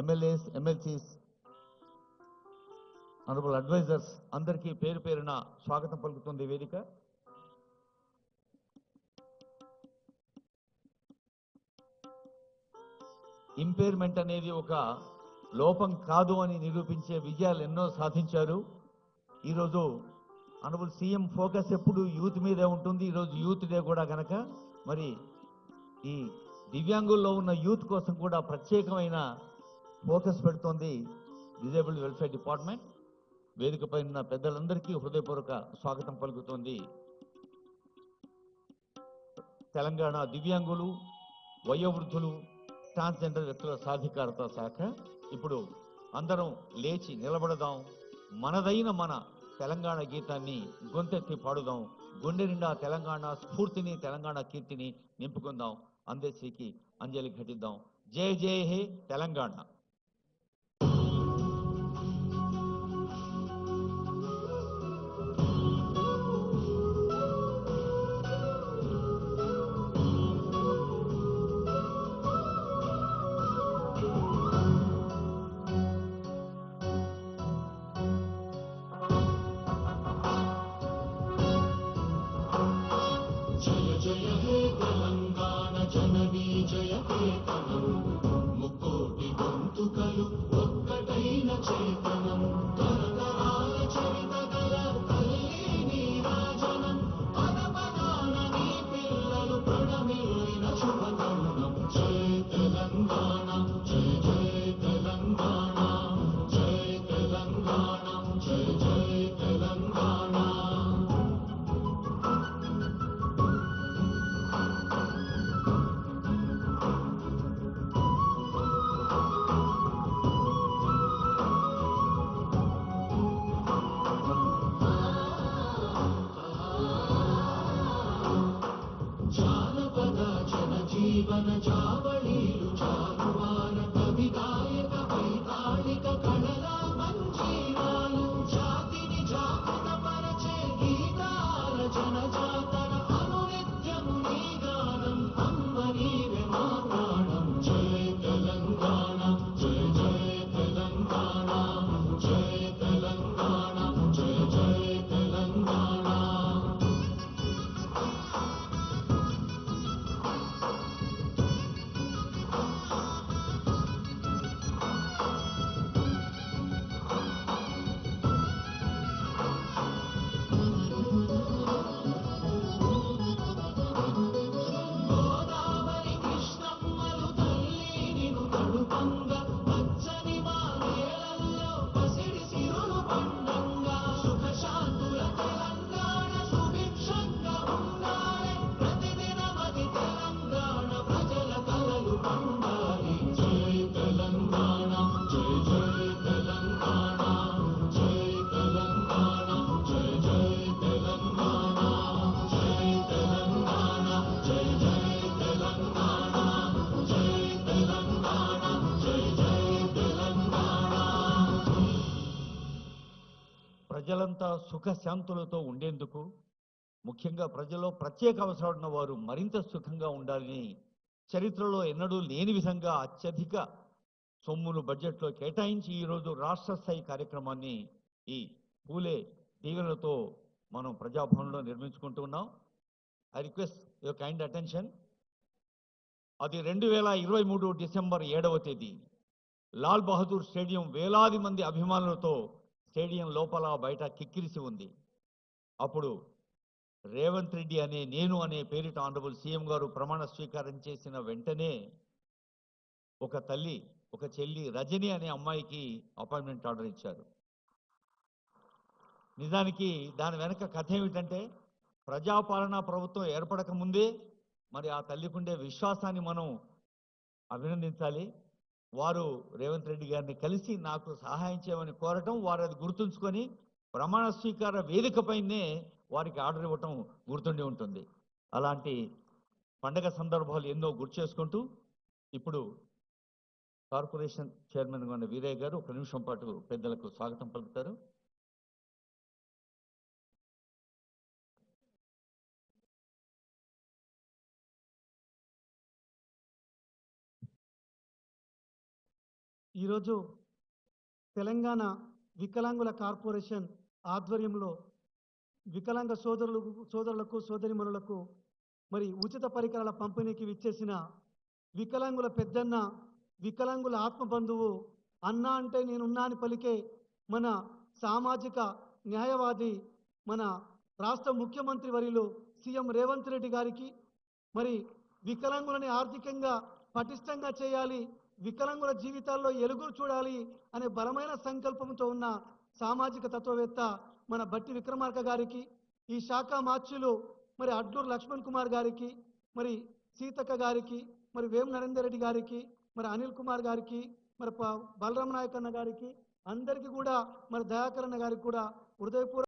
MLAs, MLCs, honourable advisors అందరికీ పేరు పేరున స్వాగతం పలుకుతుంది వేదిక. ఇంపైర్మెంట్ అనేది ఒక లోపం కాదు అని నిరూపించే విజయాలు ఎన్నో సాధించారు. ఈరోజు ఆనరబుల్ సీఎం ఫోకస్ ఎప్పుడు యూత్ మీదే ఉంటుంది. ఈరోజు యూత్ డే కూడా కనుక మరి ఈ దివ్యాంగుల్లో ఉన్న యూత్ కోసం కూడా ప్రత్యేకమైన ఫోకస్ పెడుతోంది డిజేబుల్డ్ వెల్ఫేర్ డిపార్ట్మెంట్. వేదికపై ఉన్న పెద్దలందరికీ హృదయపూర్వక స్వాగతం పలుకుతోంది తెలంగాణ దివ్యాంగులు, వయోవృద్ధులు, ట్రాన్స్జెండర్ వ్యక్తుల సాధికారత శాఖ. ఇప్పుడు అందరం లేచి నిలబడదాం, మనదైన మన తెలంగాణ గీతాన్ని గొంతెత్తి పాడుదాం, గుండె నిండా తెలంగాణ స్ఫూర్తిని, తెలంగాణ కీర్తిని నింపుకుందాం, అందేశ్రీకి అంజలి ఘటిద్దాం. జై జై హే తెలంగాణ. జయ హే తెలంగాణ జననీ జయ కేతనం, ముక్కోటి గొంతుకలు ఒక్కటైన చేతనం, తరతరాల చరిత గల తల్లి నీరాజనం, పదపదాన నీ పిల్లలు ప్రణమిల్లిన శుభతరుణం. జయ తెలంగాణ, జయ జయ తెలంగాణ, జయ తెలంగాణ, జయ జయ తెలంగాణ. జానపద జనజీవన జావళీలు జాలువార కవి గాయక వైతాళిక కళల మంజీరాలు, జాతిని జాగృత పరచే గీతాల జనజాతర అనునిత్యము నీ గానం, అమ్మ నీవే మా ప్రాణం. జయ తెలంగాణ, జయ జయ తెలంగాణ, జయ తెలంగాణ, జయ జయ తెలంగాణ. గోదావరి కృష్ణమ్మలు తల్లి నిన్ను తడుపంగా, పచ్చని మా నేలల్లో పసిడి సిరులు పండంగా, సుఖశాంతుల తెలంగాణ సుభిక్షంగా ఉండాలి, ప్రతిదినమది తెలంగాణ ప్రజల కలలు పండాలి. జయ తెలంగాణ, జయ జయ తెలంగాణ, జయ తెలంగాణ, జయ జయ తెలంగాణ, జయ తెలంగాణ, జయ జయ తెలంగాణ, జయ తెలంగాణ, జయ జయ తెలంగాణ. ప్రజలంతా సుఖశాంతులతో ఉండేందుకు, ముఖ్యంగా ప్రజల్లో ప్రత్యేక అవసరం ఉన్న వారు మరింత సుఖంగా ఉండాలని చరిత్రలో ఎన్నడూ లేని విధంగా అత్యధిక సొమ్మును బడ్జెట్లో కేటాయించి ఈరోజు రాష్ట్ర స్థాయి కార్యక్రమాన్ని ఈ పూలే దీవెనలతో మనం ప్రజాభవన్లో నిర్మించుకుంటూ ఉన్నాం. I request your kind attention. అది 2023 డిసెంబర్ 7వ తేదీ లాల్ బహదూర్ స్టేడియం వేలాది మంది అభిమానులతో స్టేడియం లోపల బయట కిక్కిరిసి ఉంది. అప్పుడు రేవంత్ రెడ్డి అనే నేను అనే పేరిట ఆనరబుల్ సీఎం గారు ప్రమాణ స్వీకారం చేసిన వెంటనే ఒక తల్లి, ఒక చెల్లి రజని అనే అమ్మాయికి అపాయింట్మెంట్ ఆర్డర్ ఇచ్చారు. నిజానికి దాని వెనక కథ ఏమిటంటే, ప్రజాపాలనా ప్రభుత్వం ఏర్పడక ముందే మరి ఆ తల్లికుండే విశ్వాసాన్ని మనం అభినందించాలి. వారు రేవంత్ రెడ్డి గారిని కలిసి నాకు సహాయం చేయమని కోరటం, వారు అది గుర్తుంచుకొని ప్రమాణ స్వీకార వేదికపైనే వారికి ఆర్డర్ ఇవ్వటం గుర్తుండి ఉంటుంది. అలాంటి పండగ సందర్భాలు ఎన్నో గుర్తు చేసుకుంటూ ఇప్పుడు కార్పొరేషన్ చైర్మన్ ఉన్న వీరయ్య గారు 1 నిమిషం పాటు పెద్దలకు స్వాగతం పలుకుతారు. ఈరోజు తెలంగాణ వికలాంగుల కార్పొరేషన్ ఆధ్వర్యంలో వికలాంగ సోదరులకు సోదరిమణులకు మరి ఉచిత పరికరాల పంపిణీకి విచ్చేసిన వికలాంగుల పెద్దన్న, వికలాంగుల ఆత్మబంధువు, అన్నా అంటే నేనున్నా అని పలికే మన సామాజిక న్యాయవాది, మన రాష్ట్ర ముఖ్యమంత్రి వర్యులు సీఎం రేవంత్ రెడ్డి గారికి, మరి వికలాంగులని ఆర్థికంగా పటిష్టంగా చేయాలి, వికలాంగుల జీవితాల్లో ఎలుగులు చూడాలి అనే బలమైన సంకల్పంతో ఉన్న సామాజిక తత్వవేత్త మన బట్టి విక్రమార్క గారికి, ఈ శాఖ మార్చులు మరి అడ్లూరు లక్ష్మణ్ కుమార్ గారికి, మరి సీతక్క గారికి, మరి వేము నరేందర్ రెడ్డి గారికి, మరి అనిల్ కుమార్ గారికి, మరి బలరామ నాయక్ అన్న గారికి, అందరికీ కూడా మరి దయాకరణ గారికి కూడా హృదయపూర్వక